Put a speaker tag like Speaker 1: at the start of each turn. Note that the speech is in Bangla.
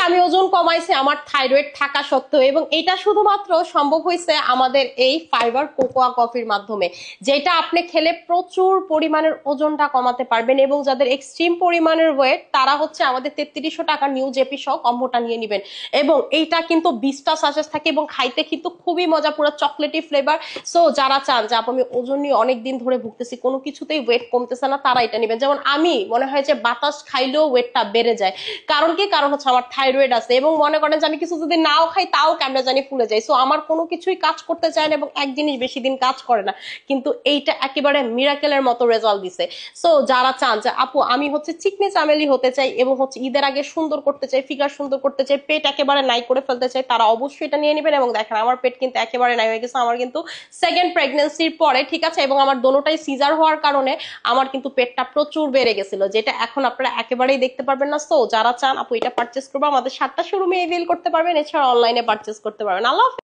Speaker 1: আমি ওজন কমাইছি আমার থাইরয়েড থাকা সত্ত্বেও, এবং এটা শুধুমাত্র সম্ভব হয়েছে আমাদের এই ফাইবার কোকোয়া কফির মাধ্যমে, যেটা আপনি খেলে প্রচুর পরিমাণের ওজনটা কমাতে পারবেন। এবং যাদের এক্সট্রিম পরিমাণের ওয়েট তারা হচ্ছে আমাদের 3300 টাকার নিউ জেপি সহ কম্বোটা নিয়ে নেবেন। এবং এইটা কিন্তু 20টা সাচেস থাকে এবং খাইতে কিন্তু খুবই মজা, পুরো চকলেটি ফ্লেভার। সো যারা চান যে আমি ওজন নিয়ে অনেকদিন ধরে ভুগতেছি, কোনো কিছুতেই ওয়েট কমতেছে না, তারা এটা নেবেন। যেমন আমি মনে হয় যে বাতাস খাইলেও ওয়েটটা বেড়ে যায়। কারণ কি? কারণ হচ্ছে আমার থাইরয়েড আছে, এবং মনে করেন যে আমি কিছু যদি নাও খাই তাও কেমনে জানি ফুলে যায়। সো আমার কোনো কিছুই কাজ করতে চায় না এবং এক জিনিস বেশি দিন কাজ করে না, কিন্তু এইটা একেবারে মিরাকেলের মতো রেজাল্ট দিছে। সো যারা চান যে আপু আমি হচ্ছে চিকনি চামেলি হতে চাই এবং হচ্ছে ঈদের আগে সুন্দর করতে চাই, ফিগার সুন্দর করতে চাই, পেট একেবারে নাই করে ফেলতে চাই, তারা অবশ্যই এটা নিয়ে নেবেন। এবং দেখেন আমার পেট কিন্তু একেবারে নাই হয়ে গেছে, আমার কিন্তু সেকেন্ড প্রেগন্যান্সির পরে, ঠিক আছে, এবং আমার দোনোটাই সিজার হওয়ার কারণে আমার কিন্তু পেটটা প্রচুর বেড়ে গেছিল, যেটা এখন আপনারা একেবারেই দেখতে পারবেন না। সো যারা চান আপু এটা পারচেস করবো, আমাদের 7টা শোরুমে এভেল করতে পারবেন, এছাড়া অনলাইনে পারচেস করতে পারবেন। আল্লাহ।